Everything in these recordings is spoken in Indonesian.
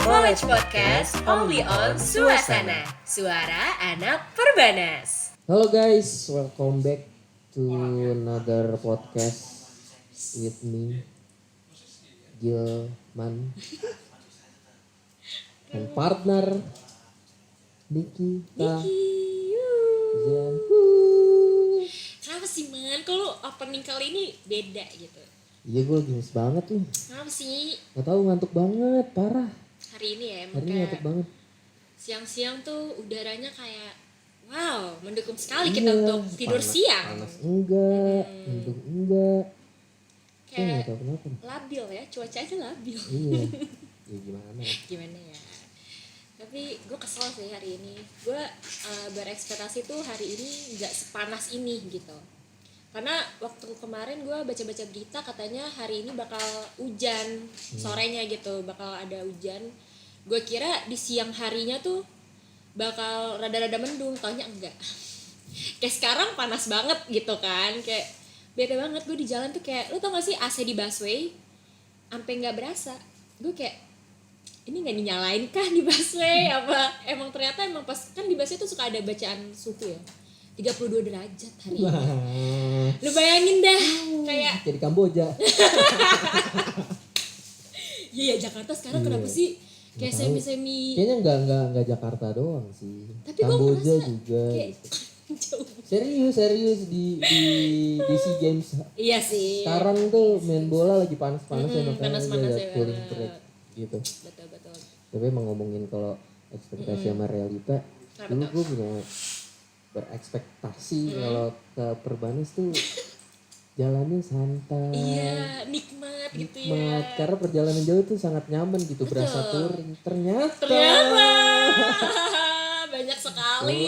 Knowledge Podcast only on Suasana, suara anak Perbanas. Halo guys, welcome back to another podcast with me, Gilman, and partner Niki, Zian. Kenapa sih man, kalau opening kali ini beda gitu? Iya gue lagi miss banget nih. Kenapa sih? Gak tau, ngantuk banget, parah. Hari ini ya, Hari ini ngantuk banget. siang-siang tuh udaranya kayak wow, mendukung sekali kita untuk tidur siang. Panas enggak, mendung enggak. Kayak Gak tau kenapa. labil ya, cuaca aja labil. Iya, ya gimana. Gimana ya? Tapi gue kesel sih hari ini. Gue berekspektasi tuh hari ini nggak sepanas ini gitu. Karena waktu kemarin gue baca-baca berita katanya hari ini bakal hujan sorenya gitu, bakal ada hujan. Gue kira di siang harinya tuh bakal rada-rada mendung, taunya enggak. Kayak sekarang panas banget gitu kan, kayak bete banget gue di jalan tuh kayak, lu tau gak sih AC di busway sampai nggak berasa. Gue kayak ini nggak dinyalain kah di busway apa emang ternyata emang pas kan di busway tuh suka ada bacaan suhu ya 32 derajat hari ini. Lu bayangin dah kayak Jadi Kamboja. iya Jakarta sekarang kenapa sih kayak semi-semi. Kayaknya enggak Jakarta doang sih. Tapi gua Kamboja ngerasa juga. kayak jauh. Serius di SEA Games. Iya sih. Sekarang tuh main bola lagi panas-panas ya, makanya panas-panas ada ya, cooling bener. break gitu. Betul. Tapi emang ngomongin kalau ekspektasi sama realita, dulu gue punya berekspektasi kalau ke Perbanas tuh jalannya santai. Iya, nikmat gitu ya. Nikmat, karena perjalanan jauh tuh sangat nyaman gitu, berasa touring. Ternyata banyak sekali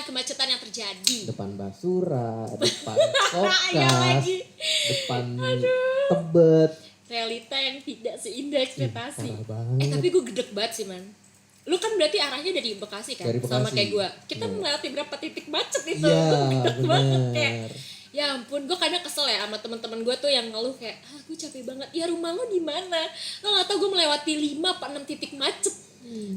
kemacetan yang terjadi. depan Basura, depan Ya Kokas, lagi. depan Tebet. Realita yang tidak seindah ekspektasi. Parah banget. Tapi gue gedek banget sih man. Lu kan berarti arahnya dari Bekasi kan? Dari Bekasi. Sama kayak gue. Kita melewati berapa titik macet itu. Iya, Gue gedek banget kayak. bener. Ya ampun, gue kadang kesel ya sama teman-teman gue tuh yang ngeluh kayak, gue capek banget. Ya rumah lo di mana? Lo nggak tahu gue melewati 5 apa 6 titik macet.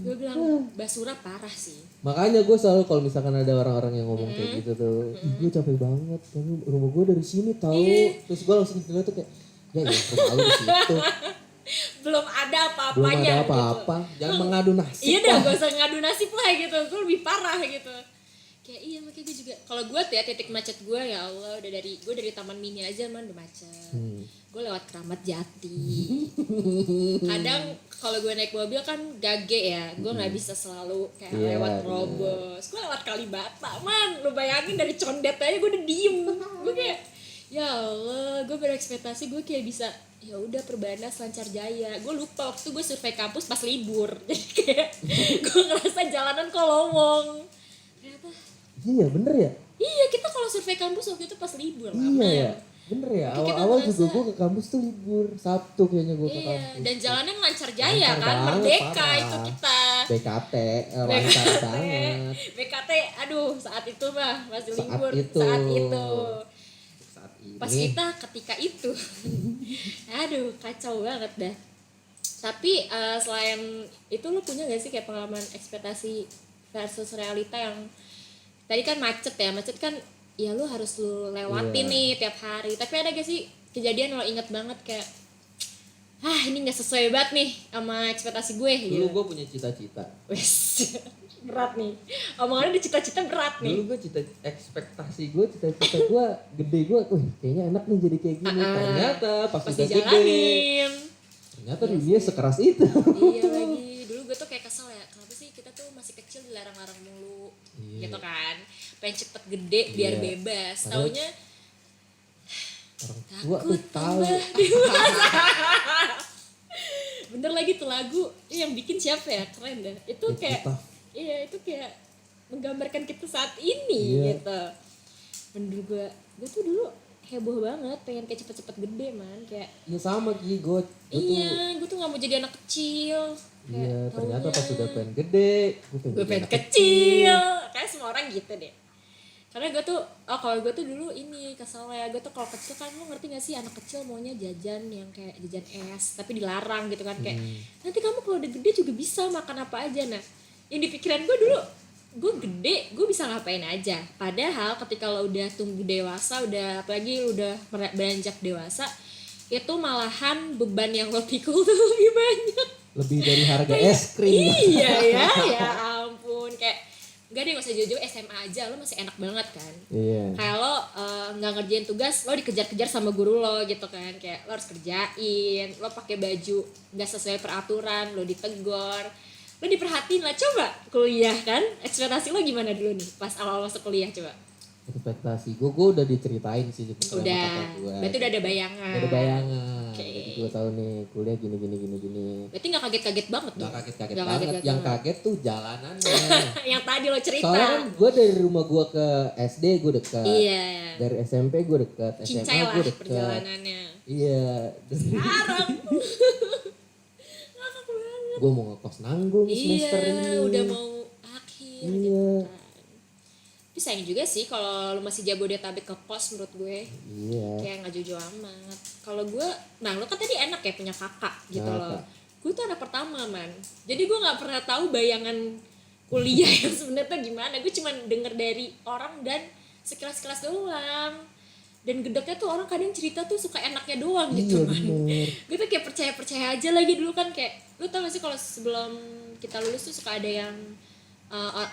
Gue bilang Basura parah sih. Makanya gue selalu kalau misalkan ada orang-orang yang ngomong kayak gitu tuh, gue capek banget, karena rumah gue dari sini tahu. Terus gue langsung ngeliat tuh kayak, ya rumah lu di situ. Belum ada Belum apa-apanya ada apa-apa, gitu. jangan mengadu nasib. Iya dah, gak usah ngadu nasib lah gitu. Gue lebih parah gitu. Kayak iya makanya gue juga. Kalau gue tuh ya titik macet gue ya Allah udah gue dari Taman Mini aja man udah macet. Gue lewat Keramat Jati. Kadang kalau gue naik mobil kan gage ya, gue nggak bisa selalu kayak lewat Robos. Gue lewat Kalibata man. Lu bayangin dari Condet aja gue udah diem. Gue kayak ya Allah, gue berekspektasi gue kayak bisa ya udah Perbanas lancar jaya. Gue lupa waktu gue survei kampus pas libur. Jadi kayak gue ngerasa jalanan kok lowong. Ternyata Iya bener ya? iya kita kalau survei kampus waktu itu pas libur Iya lama ya? Bener ya? Mungkin kita Awal-awal ngerasa- juga gue ke kampus tuh libur, Sabtu kayaknya gue ke Iya, kampus. dan jalannya lancar jaya Lancar kan, banget, merdeka parah. itu kita. BKT, lancar banget. BKT, aduh saat itu mah masih Saat libur itu. saat itu. Saat ini. Pas kita ketika itu, aduh kacau banget dah. Tapi selain itu lu punya gak sih kayak pengalaman ekspektasi versus realita yang tadi kan macet kan ya lu harus lu lewatin nih tiap hari. Tapi ada gak sih kejadian lo inget banget kayak ini gak sesuai banget nih sama ekspektasi gue Dulu gitu. gue punya cita-cita. Wes berat nih. Omongannya di cita-cita berat nih. Dulu gue cita-cita gue gede, gue kayaknya enak nih jadi kayak gini. Ternyata pas Pas udah gede, dijalanin. ternyata dunia sekeras itu. Iya lagi. Dulu gue tuh kayak kesel ya. Kenapa sih kita tuh masih kecil dilarang-larang mulu. Iya. Gitu kan. Pengen cepet gede biar Iya. bebas. Padahal Taunya orang tua tuh tahu. bener lagi tuh lagu yang bikin siapa ya, keren dah itu Ya, kayak kita. iya itu kayak menggambarkan kita saat ini Iya. gitu. Bener gue tuh dulu heboh banget pengen kayak cepet-cepet gede man kayak Ya sama Ki, gue iya gue tuh nggak mau jadi anak kecil. Iya, Kayak ternyata taunya pas udah pengen gede, gue gue pengen anak kecil kayak semua orang gitu deh. Karena gue tuh, kalau gue tuh dulu ini kesel ya, gue tuh kalau kecil kan, lo ngerti gak sih anak kecil maunya jajan yang kayak jajan es tapi dilarang gitu kan, kayak nanti kamu kalau udah gede juga bisa makan apa aja. Nah yang di pikiran gue dulu, gue gede gue bisa ngapain aja, padahal ketika lo udah tumbuh dewasa, udah apalagi lo udah beranjak dewasa, itu malahan beban yang lo pikul tuh lebih banyak. Lebih dari harga es krim. Iya ya ampun, kayak enggak deh, gak usah jauh-jauh, SMA aja lo masih enak banget kan. Iya. Kayak lo nggak ngerjain tugas, lo dikejar-kejar sama guru lo gitu kan, kayak lo harus kerjain, lo pakai baju nggak sesuai peraturan, lo ditegor, lo diperhatiin lah. Coba kuliah kan, ekspektasi lo gimana dulu nih pas awal masuk kuliah? Coba. Ekspektasi gue udah diceritain sih Udah, gue. berarti udah ada bayangan. Udah ada bayangan. Oke. Jadi gue tahu nih kuliah gini. Berarti nggak kaget-kaget banget dong? Gak kaget-kaget Nggak banget. kaget-kaget Yang banget. kaget tuh jalanannya. Yang tadi lo cerita. Soalnya kan gue dari rumah gue ke SD gue dekat. Iya. Dari SMP gue dekat. Cincai SMA lah gue dekat. perjalanannya. Iya. Sekarang. Ngakak banget. Gue mau ngekos nanggung semester ini. Iya, udah mau akhir Iya. gitu kan. Tapi sayang juga sih kalau lu masih Jabodetabek ke kos menurut gue. Iya. Kayak nggak jauh-jauh amat. Kalau gue, nah lu kan tadi enak ya punya kakak gitu loh. Kakak. Gue tuh anak pertama man. Jadi gue nggak pernah tahu bayangan kuliah yang sebenarnya gimana. Gue cuma denger dari orang dan sekilas-sekilas doang. Dan gedeknya tuh orang kadang cerita tuh suka enaknya doang gitu Iya man. bener. Gue tuh kayak percaya aja lagi dulu kan, kayak lu tau gak sih kalau sebelum kita lulus tuh suka ada yang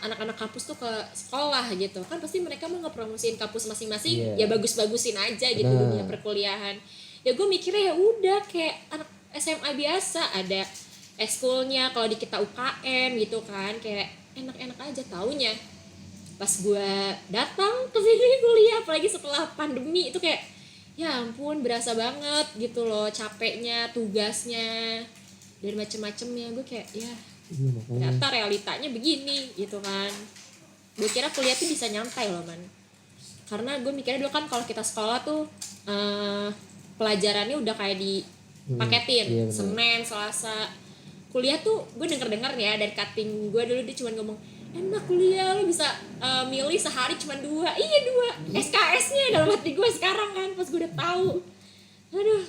anak-anak kampus tuh ke sekolah gitu kan, pasti mereka mau ngepromosiin kampus masing-masing. Iya. Ya bagus-bagusin aja gitu Nah. dunia perkuliahan. Ya gue mikirnya ya udah kayak anak SMA biasa, ada ekskulnya kalau di kita UKM gitu kan, kayak enak-enak aja. Taunya pas gue datang ke sini kuliah, apalagi setelah pandemi, itu kayak ya ampun berasa banget gitu loh, capeknya, tugasnya, dan macem-macemnya. Gue kayak ya Iya makanya. ternyata realitanya begini gitu kan. Gue kira kuliah tuh bisa nyantai loh man, karena gue mikirnya dulu kan kalau kita sekolah tuh pelajarannya udah kayak dipaketin, iya bener. Senin, Selasa. Kuliah tuh gue denger ya dari cutting gue dulu, dia cuma ngomong enak kuliah, lu bisa milih sehari cuma 2. Iya 2 SKS-nya dalam hati gue sekarang kan, pas gue udah tahu. Aduh.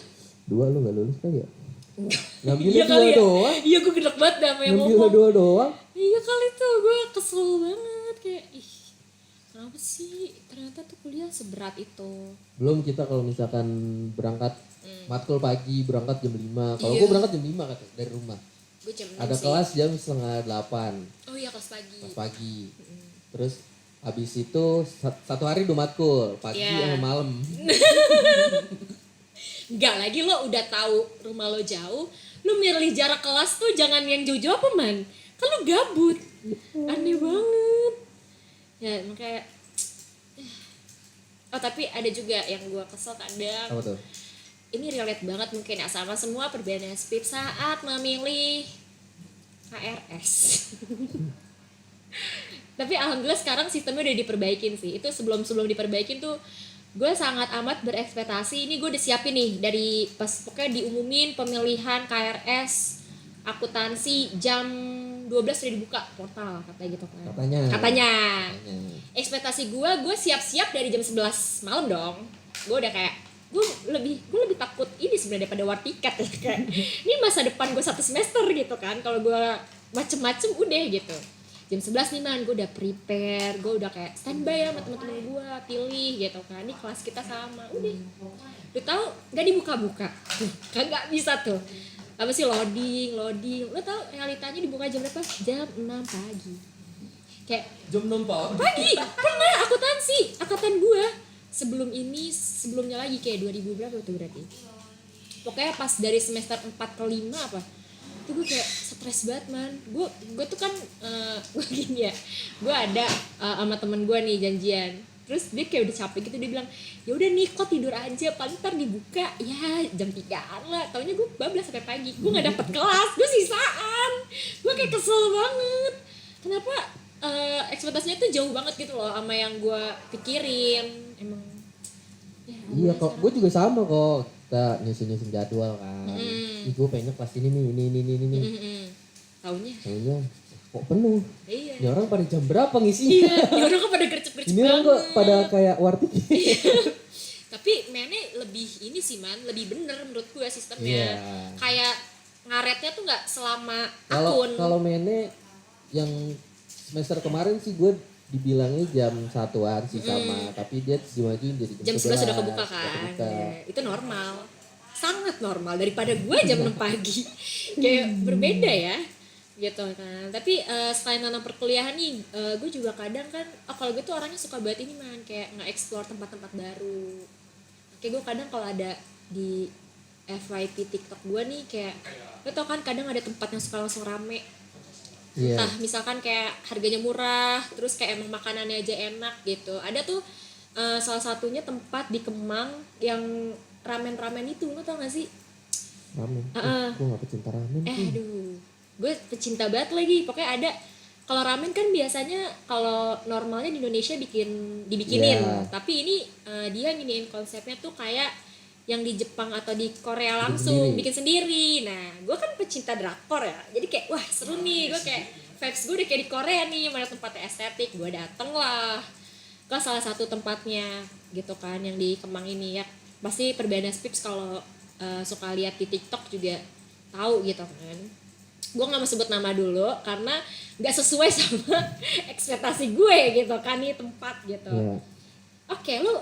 2 lu gak lulus kali ya? Iya Ngambilnya kali 2 ya. doang. Iya gue gedek banget dah sama yang Ngambilnya ngomong. 2 doang. Iya kali tuh, gue kesel banget kayak ih, kenapa sih ternyata tuh kuliah seberat itu. Belum kita kalau misalkan berangkat matkul pagi, berangkat jam 5. Kalau Iya. gue berangkat jam 5 katanya dari rumah. Gue jam 6 Ada sih. kelas jam 7:30 Oh iya kelas pagi. pas pagi. Terus habis itu satu hari 2 matkul, pagi Iya. sama malam. Enggak lagi lo udah tahu rumah lo jauh, lo milih jarak kelas tuh jangan yang jauh-jauh apa man, kan lo gabut. Aneh banget. Ya makanya oh tapi ada juga yang gue kesel kadang. Apa tuh? Ini relate banget mungkin ya sama semua perbedaan speed saat memilih KRS. Tapi alhamdulillah sekarang sistemnya udah diperbaikin sih. Itu sebelum diperbaikin tuh gue sangat amat berekspektasi. Ini gue udah siapin nih dari pas pokoknya diumumin pemilihan KRS akuntansi jam 12 udah dibuka portal katanya gitu kan. Katanya. Ekspektasi gue siap-siap dari jam 11 malam dong. Gue udah kayak gue lebih takut ini sebenarnya daripada war tiket ya, kayak ini masa depan gue 1 semester gitu kan. Kalau gue macem-macem udah gitu jam 11 nih man, gue udah prepare, gue udah kayak standby ya sama temen-temen gue, pilih gitu kan, ini kelas kita sama, udah lu tahu nggak dibuka-buka kagak bisa tuh apa sih loading lu tahu realitanya dibuka jam berapa? Jam 6 pagi. Kayak Jam 6 pagi pernah akuntansi angkatan gue sebelumnya lagi kayak 2000 berapa tuh berarti, pokoknya pas dari semester 4 ke 5 apa itu gue kayak stres banget man. Gue tuh kan gue gini ya, gue ada sama temen gue nih janjian, terus dia kayak udah capek gitu, dia bilang ya udah nih kok tidur aja paling ntar dibuka ya jam 3-an lah. Taunya gue bablas sampai pagi, gue nggak dapet kelas, gue sisaan. Gue kayak kesel banget, kenapa ekspektasinya tuh jauh banget gitu loh sama yang gue pikirin. Emang ya, Iya kok, gue juga sama kok. Kita nyusun jadwal kan. Ih, gue pengennya kelas ini nih, ini. Taunya Taunya kok penuh. Iya. Ini orang pada jam berapa ngisinya? Iya, ya orang kok pada gercep-gercep Ini orang kok pada kayak warteg. Tapi mainnya lebih ini sih man, lebih bener menurut gue sistemnya. Iya. Kayak ngaretnya tuh nggak selama Kalau akun. kalau mainnya yang semester kemarin sih gue dibilangnya jam 1-an sih sama, tapi dia dimajuin jadi Jam 11 sudah kebuka udah kan. kebuka. Ya, itu normal. Sangat normal daripada gue jam 6 pagi. Kayak berbeda ya. Gitu kan. Tapi selain tentang perkuliahan nih, gue juga kadang kan kalau gue tuh orangnya suka banget ini man, kayak nge-explore tempat-tempat baru. Kayak gue kadang kalau ada di FYP TikTok gue nih kayak lo tau kan kadang ada tempat yang suka langsung rame. Iya. Entah misalkan kayak harganya murah, terus kayak emang makanannya aja enak gitu. Ada tuh salah satunya tempat di Kemang yang ramen-ramen itu, lo tau gak sih? Ramen. Gue gak pecinta ramen. Aduh, gue pecinta banget lagi. Pokoknya ada, kalau ramen kan biasanya kalau normalnya di Indonesia dibikinin. Yeah. Tapi ini dia nginiin konsepnya tuh kayak yang di Jepang atau di Korea langsung bikin sendiri. Nah, gue kan pecinta drakor ya. Jadi kayak wah seru nih. Gue kayak vibes gue udah kayak di Korea nih. Mana tempatnya estetik. Gue dateng lah ke salah satu tempatnya gitu kan yang di Kemang ini ya. Pasti Perbanas Pips kalau suka lihat di TikTok juga tahu gitu kan. Gue nggak mau sebut nama dulu karena nggak sesuai sama ekspektasi gue gitu kan nih tempat gitu. Yeah. Oke, lu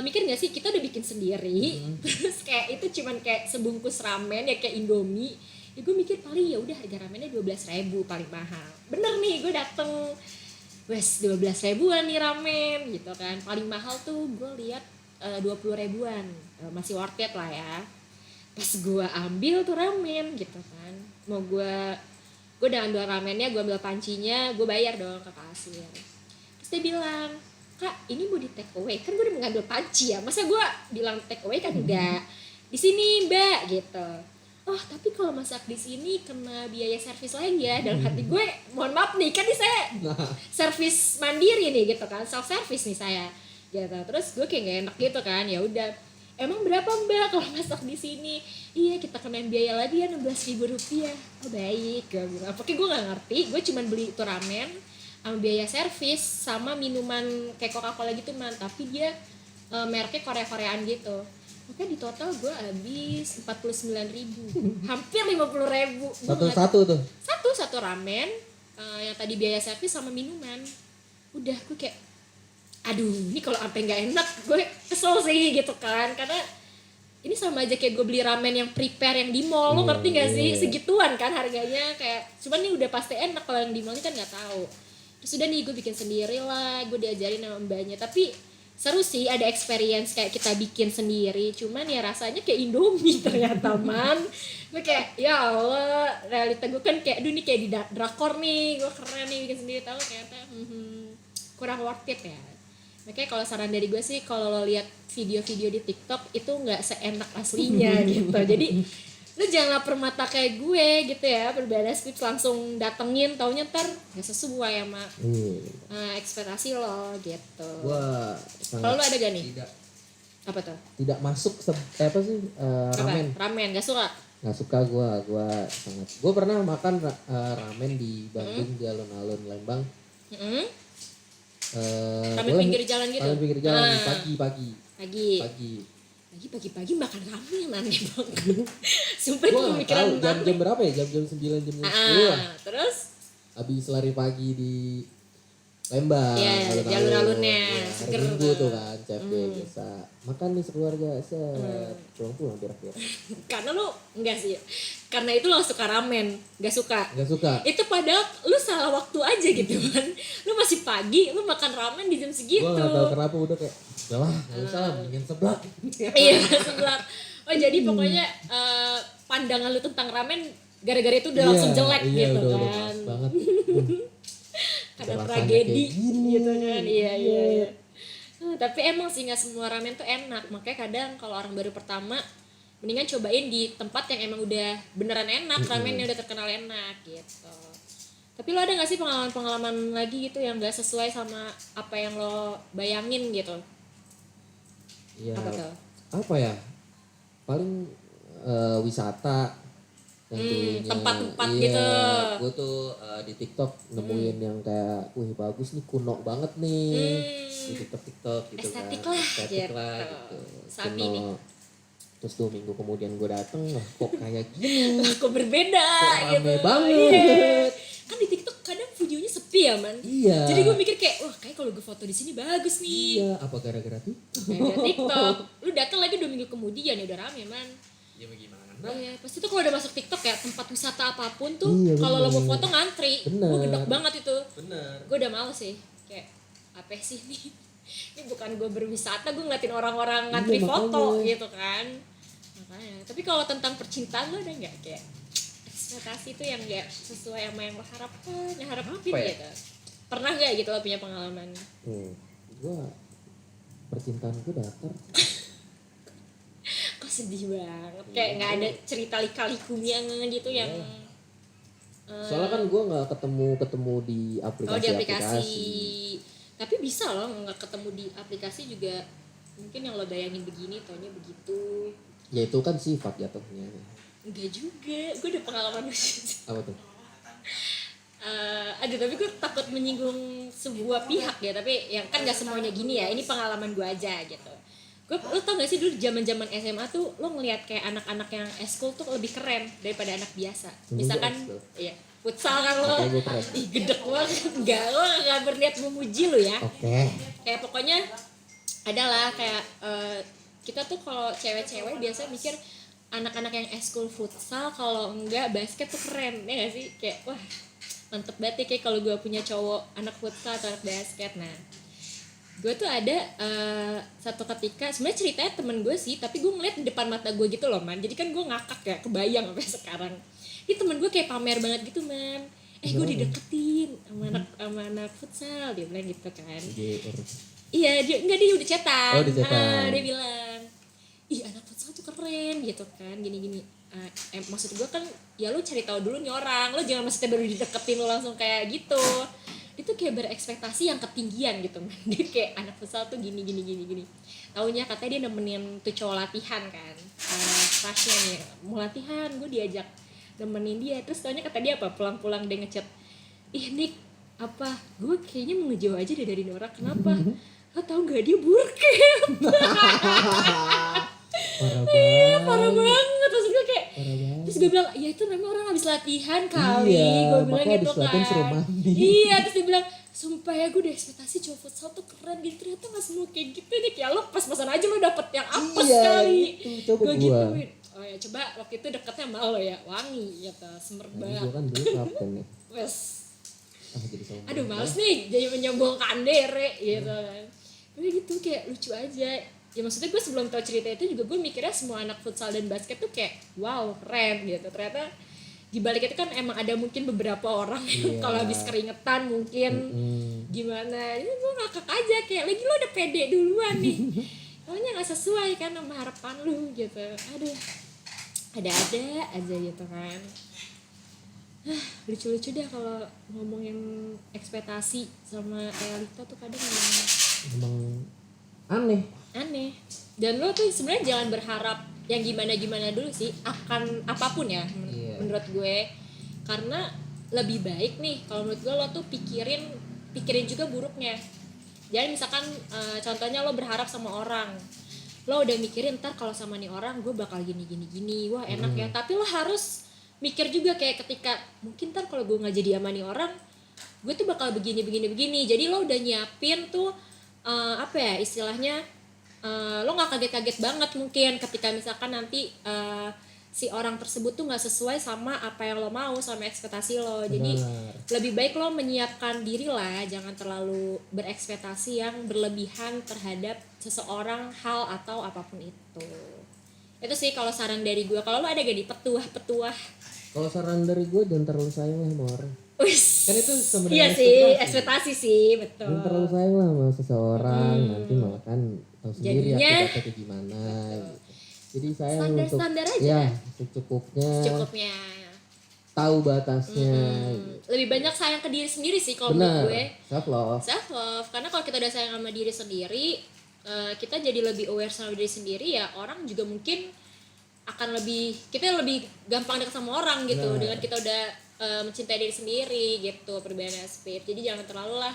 mikir gak sih kita udah bikin sendiri, terus kayak itu cuman kayak sebungkus ramen ya kayak Indomie. Ya gue mikir paling ya udah harga ramennya 12.000 paling mahal. Bener nih, gue dateng, wes 12.000-an nih ramen gitu kan. Paling mahal tuh gue lihat 20.000-an, masih worth it lah ya. Pas gue ambil tuh ramen gitu kan, mau gue udah ambil ramennya, gue ambil pancinya, gue bayar dong ke kasir. Terus dia bilang, Kak, ini mau di take away, kan gue udah mengambil panci ya, masa gue bilang take away kan enggak, di sini mbak gitu. Oh tapi kalau masak di sini kena biaya servis lagi ya. Dalam hati gue, mohon maaf nih, kan ini saya servis mandiri nih gitu kan, self service nih saya gitu. Terus gue kayak gak enak gitu kan, ya udah, emang berapa mbak kalau masak di sini? Iya kita kena biaya lagi ya 16.000 rupiah. Oh baik, gue bilang. Pokoknya gue nggak ngerti, gue cuman beli itu ramen sama biaya servis sama minuman kayak Coca-Cola gitu man, tapi dia mereknya Korea-Koreaan gitu. Makanya di total gue habis 49.000, hampir 50.000. Satu ramen yang tadi biaya servis sama minuman. Udah gue kayak aduh ini kalau sampai nggak enak gue kesel sih gitu kan, karena ini sama aja kayak gue beli ramen yang prepare yang di mall. Lo ngerti gak sih segituan kan harganya, kayak cuman nih udah pasti enak, kalau yang di mall ini kan nggak tahu. Terus udah nih gue bikin sendiri lah, gue diajarin sama mbaknya. Tapi seru sih, ada experience kayak kita bikin sendiri. Cuman ya rasanya kayak Indomie ternyata man. Gue kayak ya Allah, realita gue kan kayak aduh nih kayak di drakor nih, gue keren nih bikin sendiri. Tahu ternyata kurang worth it ya. Makanya kalau saran dari gue sih, kalau lo lihat video-video di TikTok itu nggak seenak aslinya gitu. Jadi lu jangan lapar mata kayak gue gitu ya, Perbanas Pips langsung datengin, taunya ntar gak sesuai sama ekspektasi lo gitu. Wah, kalau lu ada gak nih? Tidak. Apa tuh? Tidak masuk apa sih ramen? Ramen gak suka? Gak suka gue sangat. Gue pernah makan ramen di Bandung di alun-alun Lembang. Ramen pinggir jalan gitu? Ramen pinggir jalan pagi. Pagi-pagi makan ramen aneh banget. Sumpah itu Gua pemikiran jam berapa ya? Jam 9 jam 10 lah. Terus? Habis lari pagi di Lembang. Iya, di alun-alunnya. Seger Minggu tuh kan, CFD biasa. Makan nih sekeluarga, pulang kira-kira. Karena lu enggak sih. Karena itu lo suka ramen, enggak suka. Enggak suka. Itu padahal lu salah waktu aja gitu kan. Lu masih pagi, lu makan ramen di jam segitu. Gua enggak tahu kenapa udah kayak udahlah, enggak usah lah, mendingan seblak. Iya, seblak. Oh, jadi pokoknya pandangan lu tentang ramen gara-gara itu udah langsung jelek gitu udah kan. Pas banget. Ada tragedi gitu kan. Iya. Tapi emang sih nggak semua ramen tuh enak, makanya kadang kalau orang baru pertama mendingan cobain di tempat yang emang udah beneran enak, ramennya udah terkenal enak gitu. Tapi lo ada nggak sih pengalaman lagi gitu yang nggak sesuai sama apa yang lo bayangin gitu? Iya. Apa tuh? Apa ya? Paling wisata tempat-tempat iya, gitu. gue tuh di TikTok nemuin yang kayak, wih bagus nih, kuno banget nih di TikTok gitu Estetik kan, lah, estetik gitu. lah gitu, Sabi kuno. nih. Terus 2 minggu kemudian gue dateng, lah kok kayak gini, Kok berbeda kok rame gitu. banget. Iya. Kan di TikTok kadang videonya sepi ya man. Iya. Jadi gue mikir kayak, wah kayak kalau gue foto di sini bagus nih. Iya, apa gara-gara TikTok? Ada TikTok. Lu datang lagi 2 minggu kemudian ya udah rame man. Ya bagaimana? Iya, pasti tuh kalau udah masuk TikTok ya tempat wisata apapun tuh, Iya, kalau lo mau bener. foto ngantri, Bener. gue gedek banget itu. Bener. Gue udah males sih, kayak apa sih nih? Ini bukan gue berwisata, gue ngeliatin orang-orang ngantri Iya, foto makanya. gitu kan. Makanya. Tapi kalau tentang percintaan lo ada nggak kayak ekspektasi tuh yang nggak sesuai sama yang lo harapkan, yang harapin Apa ya? gitu? Pernah nggak gitu lo punya pengalaman? Gue percintaan gue datar. Kok sedih banget, kayak nggak ada cerita lika-likunya gitu yang Soalnya kan gue nggak ketemu di aplikasi. oh di aplikasi. Tapi bisa loh nggak ketemu di aplikasi juga, mungkin yang lo bayangin begini taunya begitu. Ya itu kan sifat jatuhnya. Enggak juga, gue ada pengalaman lucu. Apa tuh? Aduh tapi gue takut menyinggung sebuah pihak ya, tapi yang kan nggak semuanya gini ya, ini pengalaman gue aja gitu. Lo tau gak sih dulu zaman SMA tuh lo ngelihat kayak anak-anak yang eskul tuh lebih keren daripada anak biasa. Misalkan iya futsal kan lo, Makanya gue keren. ih gedek banget. Enggak, lo gak berniat memuji lo ya. Oke. Kayak pokoknya adalah kayak kita tuh kalau cewek-cewek biasa mikir anak-anak yang eskul futsal kalau enggak basket tuh keren ya gak sih, kayak wah mantep banget ya kayak kalau gue punya cowok anak futsal atau anak basket. Nah gue tuh ada satu ketika sebenarnya ceritanya temen gue sih, tapi gue ngeliat di depan mata gue gitu loh man, jadi kan gue ngakak ya, kebayang sampai sekarang. Ini temen gue kayak pamer banget gitu man, gue dideketin sama anak futsal, dia bilang gitu kan. Iya, dia udah cetan. Oh, dicetan. Dia bilang, ih anak futsal tuh keren gitu kan, gini-gini. Maksud gue kan, ya lu cari tahu dulu nih orang, lu jangan maksudnya baru dideketin lu langsung kayak gitu. Itu kayak berekspektasi yang ketinggian gitu. Dia kayak anak futsal tuh gini. Taunya katanya dia nemenin tuh cowok latihan kan, crushnya nih, mau latihan, gue diajak nemenin dia. Terus taunya kata dia apa, pulang-pulang dia ngechat, ih Nick, apa, gue kayaknya mau ngejauh aja deh dari Nora, kenapa? Lo tau gak dia burkem? Parah banget. Terus gue kayak, terus gue bilang, ya itu namanya orang habis latihan kali. Iya, Gue bilang makanya gitu habis latihan suruh kan. mandi. Iya, terus dia bilang, sumpah ya gue udah ekspektasi cowok futsal tuh keren gitu, ternyata gak semua kayak gitu nih. Kayak lo pas-pasan aja lo dapet yang apes Iya, kali. itu coba Gue gua. gituin. Oh ya coba waktu itu deketnya sama lo ya, wangi gitu, semerbak. Gue kan dulu kapten nih. Wes. Jadi sombong. Aduh males nih jadi menyombongkan dere gitu kan. Tapi gitu kayak lucu aja. Ya maksudnya gue sebelum tahu cerita itu juga gue mikirnya semua anak futsal dan basket tuh kayak wow keren gitu. Ternyata di balik itu kan emang ada mungkin beberapa orang yang Iya. kalau habis keringetan mungkin gimana. Ini gue ngakak aja kayak lagi lo udah pede duluan nih. Soalnya gak sesuai kan sama harapan lu gitu. Aduh ada-ada aja gitu kan. Lucu-lucu deh kalau ngomongin ekspektasi sama realita tuh kadang Emang aneh. Dan lo tuh sebenarnya jangan berharap yang gimana dulu sih akan apapun ya menurut gue, karena lebih baik nih kalau menurut gue lo tuh pikirin juga buruknya. Jadi misalkan contohnya lo berharap sama orang, lo udah mikirin ntar kalau sama nih orang gue bakal gini wah enak ya, tapi lo harus mikir juga kayak ketika mungkin ntar kalau gue nggak jadi sama nih orang gue tuh bakal begini. Jadi lo udah nyiapin tuh apa ya istilahnya, lo nggak kaget-kaget banget mungkin ketika misalkan nanti si orang tersebut tuh nggak sesuai sama apa yang lo mau, sama ekspektasi lo. Jadi lebih baik lo menyiapkan diri lah, jangan terlalu berekspektasi yang berlebihan terhadap seseorang, hal atau apapun itu. Itu sih kalau saran dari gue. Kalau lo ada gak di petuah? Kalau saran dari gue jangan terlalu sayang lah sama orang. Wis. Kan itu sebenarnya iya sih, ekspektasi sih, betul. Jangan terlalu sayang lah sama seseorang, nanti malah kan tahu sendiri Jadinya, akibatnya kayak gimana. Gitu. Jadi sayang standar aja. Ya secukupnya. Tahu batasnya. Lebih banyak sayang ke diri sendiri sih kalau menurut gue. Self love. Karena kalau kita udah sayang sama diri sendiri, kita jadi lebih aware sama diri sendiri ya. Orang juga mungkin akan kita lebih gampang dekat sama orang gitu dengan kita udah mencintai diri sendiri gitu Perbanas Pips. Jadi jangan terlalu lah,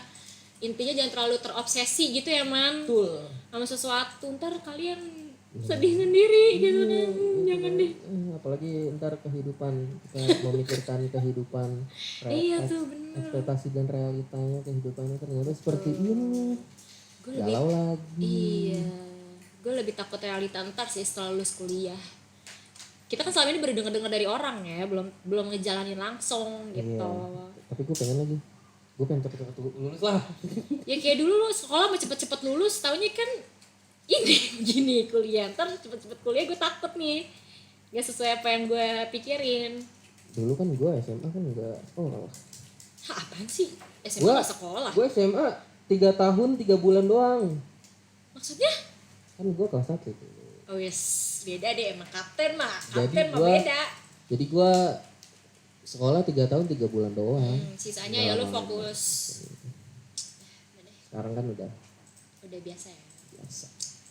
intinya jangan terlalu terobsesi gitu ya man. Betul. Sama sesuatu ntar kalian sedih sendiri gitu deh. Jangan deh. Apalagi ntar kehidupan, kita memikirkan kehidupan, Iya tuh bener. ekspektasi dan realitanya kehidupannya ternyata seperti ini. Gue Galau lagi. Iya, gue lebih takut realita ntar sih setelah lulus kuliah. Kita kan selama ini baru dengar dari orang ya, belum ngejalanin langsung gitu. Iya. Tapi gue pengen lagi, gue pengen cepet-cepet lulus lah. Ya kayak dulu lu sekolah mau cepet-cepet lulus, taunya kan ini gini kuliah, ntar cepet-cepet kuliah gue takut nih, gak sesuai apa yang gue pikirin. Dulu kan gue SMA kan gak sekolah. Hah apaan sih? SMA gak sekolah? Gue SMA 3 tahun 3 bulan doang. Maksudnya? Kan gue kelas 1 tuh. Oh yes, beda deh emang kapten mah gua, beda. Jadi gue sekolah 3 tahun 3 bulan doang. Sisanya ya lu fokus. Sekarang kan udah biasa ya. Biasa.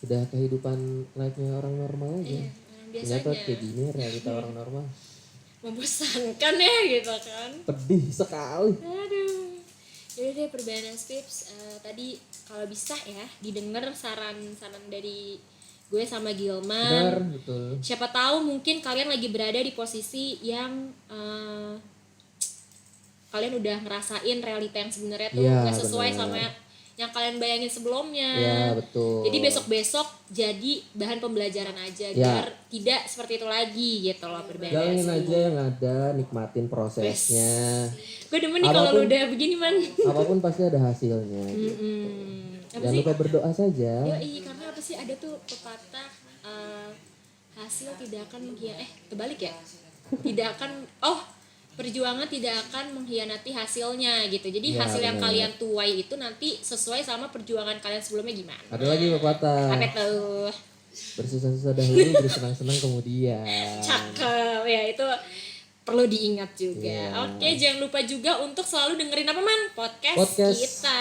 Udah kehidupan life-nya orang normal aja. Iya, orang Ternyata biasanya. kayak gini realita orang normal. Membosankan ya gitu kan. Pedih sekali. Aduh. Jadi deh Perbanas Pips, tadi kalau bisa ya didengar saran-saran dari gue sama Gilman. Benar, betul. Siapa tahu mungkin kalian lagi berada di posisi yang kalian udah ngerasain realita yang sebenarnya tuh Ya, gak sesuai bener. sama yang kalian bayangin sebelumnya. Ya, betul. Jadi besok-besok jadi bahan pembelajaran aja Ya. biar tidak seperti itu lagi gitu loh Perbanas. Jalanin aja yang ada, nikmatin prosesnya. Gue demen nih kalau lu Apapun- udah begini man. Apapun pasti ada hasilnya. Gitu. Apa Jangan sih? lupa berdoa saja. Yoi, karena apa sih ada tuh pepatah hasil tidak akan kebalik ya, tidak akan perjuangan tidak akan mengkhianati hasilnya gitu. Jadi Ya, hasil yang benar. kalian tuai itu nanti sesuai sama perjuangan kalian sebelumnya gimana. Ada lagi pepatah. Apa tuh? Bersusah-susah dahulu, bersenang-senang kemudian. Cakep ya, itu perlu diingat juga. Iya. Oke, jangan lupa juga untuk selalu dengerin apa man? Podcast kita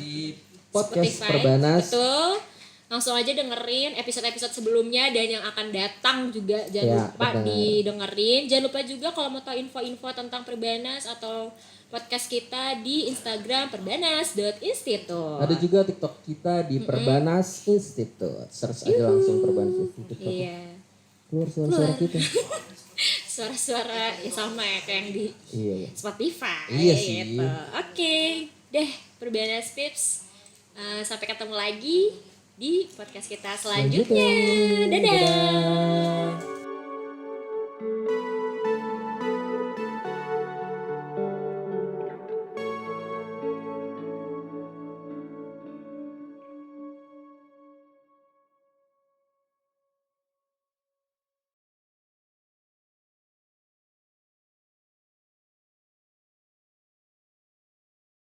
Di podcast Spotify. Perbanas. Betul. Langsung aja dengerin episode-episode sebelumnya dan yang akan datang juga jangan Ya, lupa benar. didengerin. Jangan lupa juga kalau mau tahu info-info tentang Perbanas atau podcast kita di Instagram perbanas.institute. Ada juga TikTok kita di Perbanas Institute. Search aja langsung Perbanas Institute. Iya. Keluar suara-suara kita. Suara-suara ya sama ya kayak yang di Iya, iya. Spotify. Iya sih. Gitu. Oke, deh Perbanas Pips. Sampai ketemu lagi di podcast kita selanjutnya. Dadah. Dadah.